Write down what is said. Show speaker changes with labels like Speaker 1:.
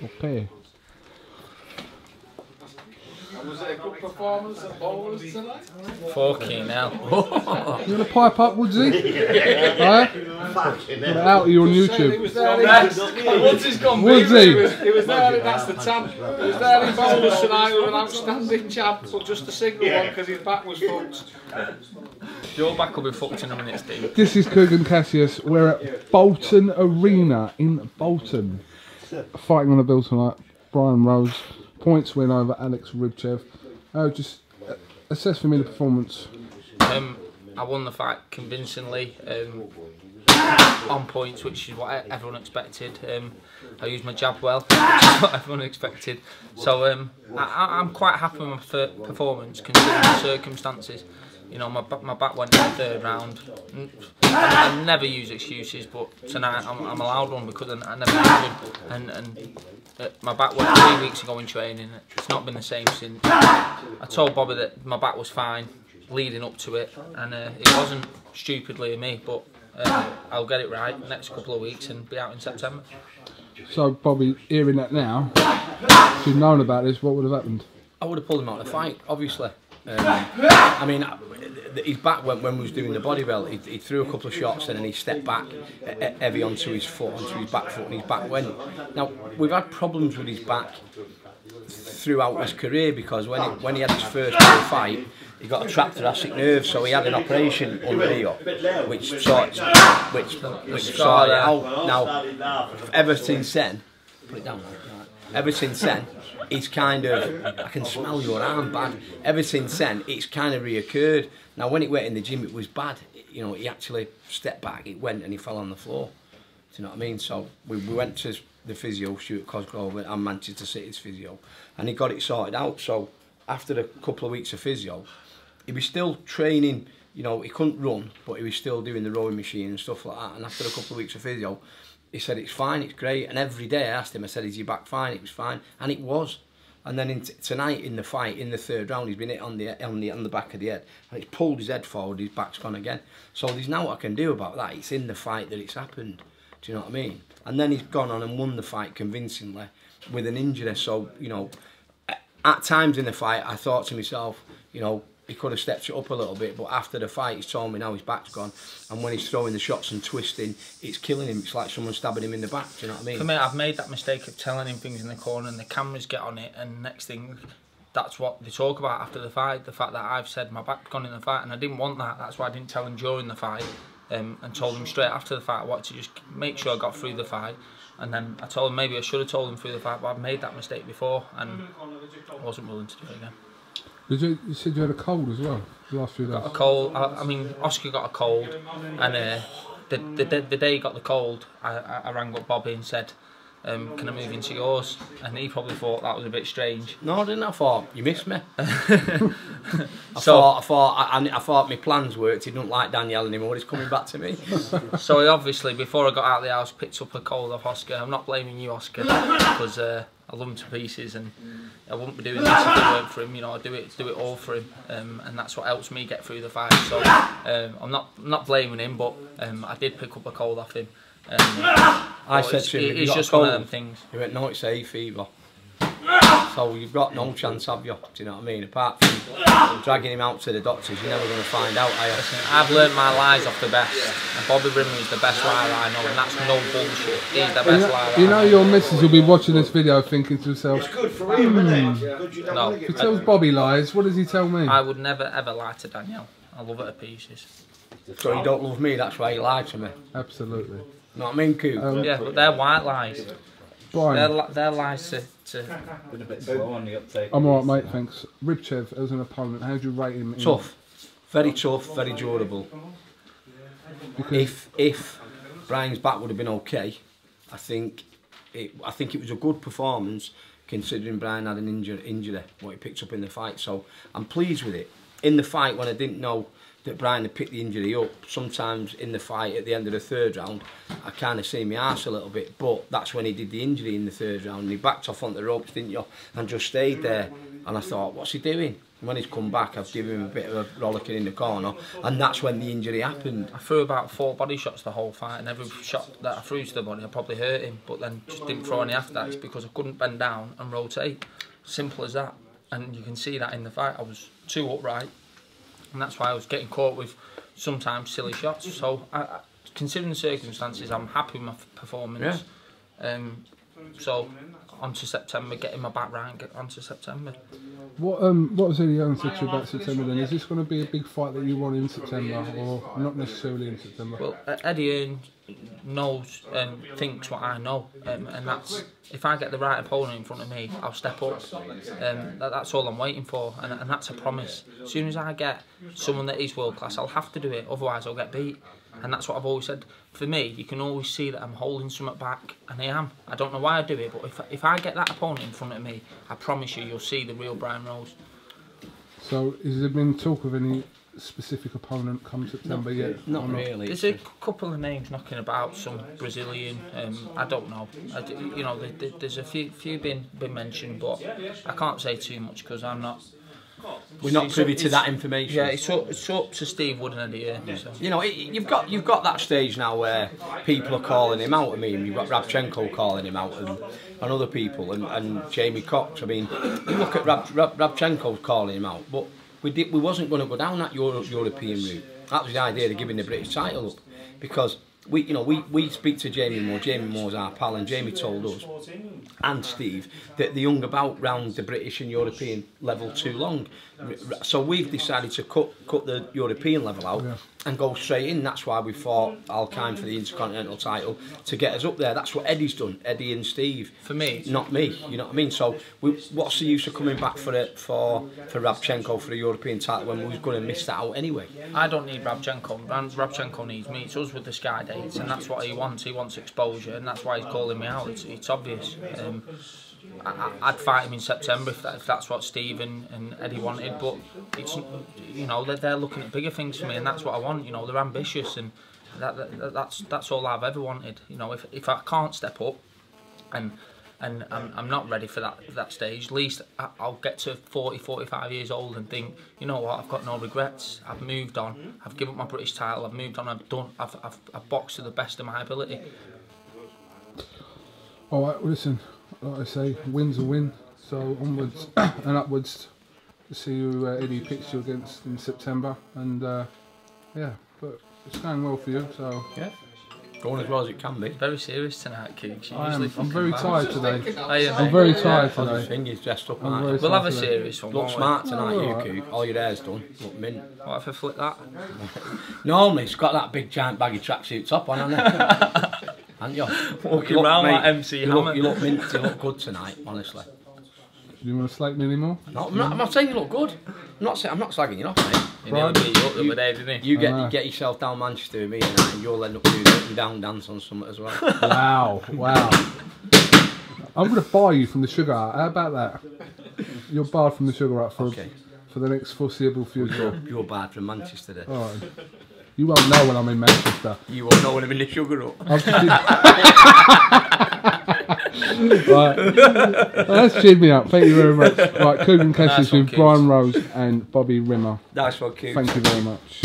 Speaker 1: Okay.
Speaker 2: Was it a good performance at Bowlers tonight?
Speaker 3: Fucking hell.
Speaker 1: You gonna pipe up, Woodsy? Huh? Got out of you on YouTube.
Speaker 2: Woodsy's gone
Speaker 1: Woodsy!
Speaker 2: He was there, that's the tab. He was there in Bowlers tonight with an outstanding jab, but just a single one because his back was fucked.
Speaker 3: Your back will be fucked in a minute, Steve.
Speaker 1: This is Coogan Cassius. We're at Bolton Arena in Bolton. Fighting on the bill tonight. Brian Rose. Points win over Alex RIBCHEV. Just assess for me the performance.
Speaker 3: I won the fight convincingly, on points, which is what everyone expected. I used my jab well, which is what everyone expected. So I'm quite happy with my performance considering the circumstances. You know, my back went in the third round. I never use excuses, but tonight I'm allowed one because I never used them. And my back went 3 weeks ago in training. It's not been the same since. I told Bobby that my back was fine leading up to it, and it wasn't stupidly of me, but I'll get it right next couple of weeks and be out in September.
Speaker 1: So, Bobby, hearing that now, if you'd known about this, what would have happened?
Speaker 4: I would have pulled him out of the fight, obviously. I mean, his back went when we was doing the body belt. He threw a couple of shots and then he stepped back heavy onto his foot, onto his back foot, and his back went. Now, we've had problems with his back throughout his career because when he had his first pro fight, he got a trapped thoracic nerve, so he had an operation under here, which sorted it out. Now, ever since then, put it down. Ever since then, it's kind of, I can smell your arm bad. Ever since then, it's kind of reoccurred. Now, when it went in the gym, it was bad. You know, he actually stepped back, it went, and he fell on the floor. Do you know what I mean? So we went to the physio, Stuart Cosgrove, and Manchester City's physio, and he got it sorted out. So after a couple of weeks of physio, he was still training. You know, he couldn't run, but he was still doing the rowing machine and stuff like that. And after a couple of weeks of physio, he said, it's fine, it's great. And every day I asked him, I said, is your back fine? It was fine. And it was. And then tonight in the fight, in the third round, he's been hit on the back of the head. And it's pulled his head forward, his back's gone again. So there's now what I can do about that. It's in the fight that it's happened. Do you know what I mean? And then he's gone on and won the fight convincingly with an injury. So, you know, at times in the fight, I thought to myself, you know, he could have stepped it up a little bit, but after the fight, he's told me now his back's gone, and when he's throwing the shots and twisting, it's killing him. It's like someone stabbing him in the back. Do you know what I mean?
Speaker 3: For me, I've made that mistake of telling him things in the corner, and the cameras get on it, and next thing, that's what they talk about after the fight. The fact that I've said my back's gone in the fight, and I didn't want that. That's why I didn't tell him during the fight, and told him straight after the fight. I wanted to just make sure I got through the fight, and then I told him maybe I should have told him through the fight, but I've made that mistake before, and I wasn't willing to do it again.
Speaker 1: You said you had a cold as well the last few days.
Speaker 3: Got a cold. I mean, Oscar got a cold, and the day he got the cold, I rang up Bobby and said, can I move into yours? And he probably thought that was a bit strange.
Speaker 4: No, I didn't. I thought, you missed me. I thought my plans worked. He didn't like Danielle anymore. He's coming back to me.
Speaker 3: So he obviously, before I got out of the house, picked up a cold off Oscar. I'm not blaming you, Oscar, because I love him to pieces, and I wouldn't be doing this if it weren't for him. You know, I do it all for him, and that's what helps me get through the fight. So I'm not blaming him, but I did pick up a cold off him.
Speaker 4: I said to him,
Speaker 3: it's just one of them things.
Speaker 4: He went, no, it's hay fever. So you've got no chance, have you? Do you know what I mean? Apart from dragging him out to the doctors, you're never going to find out, are you?
Speaker 3: Listen, I've learned my lies off the best, and Bobby Rimmer is the best liar I know, and that's no bullshit. He's the best liar.
Speaker 1: You know your missus will be watching this video thinking to herself,
Speaker 5: it's good for him, isn't it?
Speaker 3: No.
Speaker 1: If he tells Bobby lies, what does he tell me?
Speaker 3: I would never ever lie to Danielle. I love her to pieces.
Speaker 4: So you don't love me, that's why you lied to me.
Speaker 1: Absolutely.
Speaker 4: Know what I mean, Coop?
Speaker 3: Yeah, but they're white lies.
Speaker 1: Brian.
Speaker 3: They're lies to...
Speaker 6: Been a bit slow on the uptake.
Speaker 1: I'm alright, mate, thanks. RIBCHEV as an opponent, how do you rate him?
Speaker 4: Tough. Very tough, very durable. If Brian's back would have been okay, I think it was a good performance considering Brian had an injury, what he picked up in the fight. So I'm pleased with it. In the fight, when I didn't know that Brian had picked the injury up, sometimes in the fight at the end of the third round, I kind of see my arse a little bit, but that's when he did the injury in the third round, and he backed off on the ropes, didn't you, and just stayed there, and I thought, what's he doing? And when he's come back, I've given him a bit of a rollicking in the corner, and that's when the injury happened.
Speaker 3: I threw about 4 body shots the whole fight, and every shot that I threw to the body, I probably hurt him, but then just didn't throw any after that. It's because I couldn't bend down and rotate. Simple as that. And you can see that in the fight. I was too upright, and that's why I was getting caught with sometimes silly shots. So, considering the circumstances, I'm happy with my performance. Yeah. So, on to September, getting my back right and get on to September.
Speaker 1: What was Eddie Hearn said to you about September then? Is this going to be a big fight that you want in September, or not necessarily in September?
Speaker 3: Well, Eddie Hearn knows and thinks what I know, and that's, if I get the right opponent in front of me, I'll step up. That's all I'm waiting for, and that's a promise. As soon as I get someone that is world class, I'll have to do it, otherwise I'll get beat. And that's what I've always said. For me, you can always see that I'm holding something back, and I am. I don't know why I do it, but if I get that opponent in front of me, I promise you'll see the real Brian Rose.
Speaker 1: So, has there been talk of any specific opponent come September yet?
Speaker 4: Not really.
Speaker 3: There's a couple of names knocking about, some Brazilian, I don't know. You know, there's a few been mentioned, but I can't say too much because I'm not...
Speaker 4: We're not privy to that information.
Speaker 3: Yeah, it's up to Steve Wood and Eddie Hearn. So.
Speaker 4: You know, you've got that stage now where people are calling him out. I mean, you've got RIBCHEV calling him out, and other people, and Jamie Cox. I mean, you look at RIBCHEV calling him out, but we wasn't going to go down that European route. That was the idea of giving the British title up, because we speak to Jamie Moore. Jamie Moore's our pal, and Jamie told us and Steve that they hung about round the British and European level too long. So we've decided to cut the European level out and go straight in. That's why we fought Al Qaim for the Intercontinental title to get us up there. That's what Eddie's done, Eddie and Steve.
Speaker 3: For me,
Speaker 4: not me. You know what I mean? So what's the use of coming back for RIBCHEV for the European title when we was going to miss that out anyway?
Speaker 3: I don't need RIBCHEV. RIBCHEV needs me. It's us with the Sky dates, and that's what he wants. He wants exposure, and that's why he's calling me out. It's obvious. I'd fight him in September if that's what Steve and Eddie wanted, but it's, you know, they're looking at bigger things for me, and that's what I want. You know, they're ambitious, and that's all I've ever wanted. You know, if I can't step up, and I'm not ready for that stage, at least I'll get to 40, 45 years old and think, you know what, I've got no regrets. I've moved on. I've given up my British title. I've moved on. I've boxed to the best of my ability.
Speaker 1: All right, listen. Like I say, win's a win. So onwards and upwards to see who Eddie picks you against in September. And yeah, but it's going well for you. So
Speaker 4: yeah, going as well as it can be.
Speaker 3: Very serious tonight, Keeks.
Speaker 1: I'm very tired today.
Speaker 3: I'm
Speaker 1: very tired today.
Speaker 4: Thing is dressed up.
Speaker 3: We'll have a serious one.
Speaker 4: Look smart tonight, you Cook. All your hair's done. Look mint.
Speaker 3: What if I flip that?
Speaker 4: Normally, it's got that big giant baggy tracksuit top on, hasn't it? And you
Speaker 3: walking around like MC Hammer.
Speaker 4: You look mint. You look good tonight, honestly.
Speaker 1: Do you want to slate me anymore?
Speaker 4: No, I'm not saying you look good. I'm not slagging you off, mate.
Speaker 3: He nearly beat you up the other day, didn't he?
Speaker 4: You get yourself down Manchester with me and you'll end up doing a down dance on something as well.
Speaker 1: Wow. I'm going to buy you from the Sugar Hut. How about that? You're barred from the Sugar Hut for the next foreseeable future.
Speaker 4: You're barred from Manchester then.
Speaker 1: All right. You won't know when I'm in Manchester.
Speaker 4: You won't know when I'm in the Sugar Hut.
Speaker 1: Right. Well, that's cheered me up. Thank you very much. Right, Cook and Cassius with Brian Rose and Bobby Rimmer.
Speaker 4: Nice one, Cook.
Speaker 1: Thank you very much.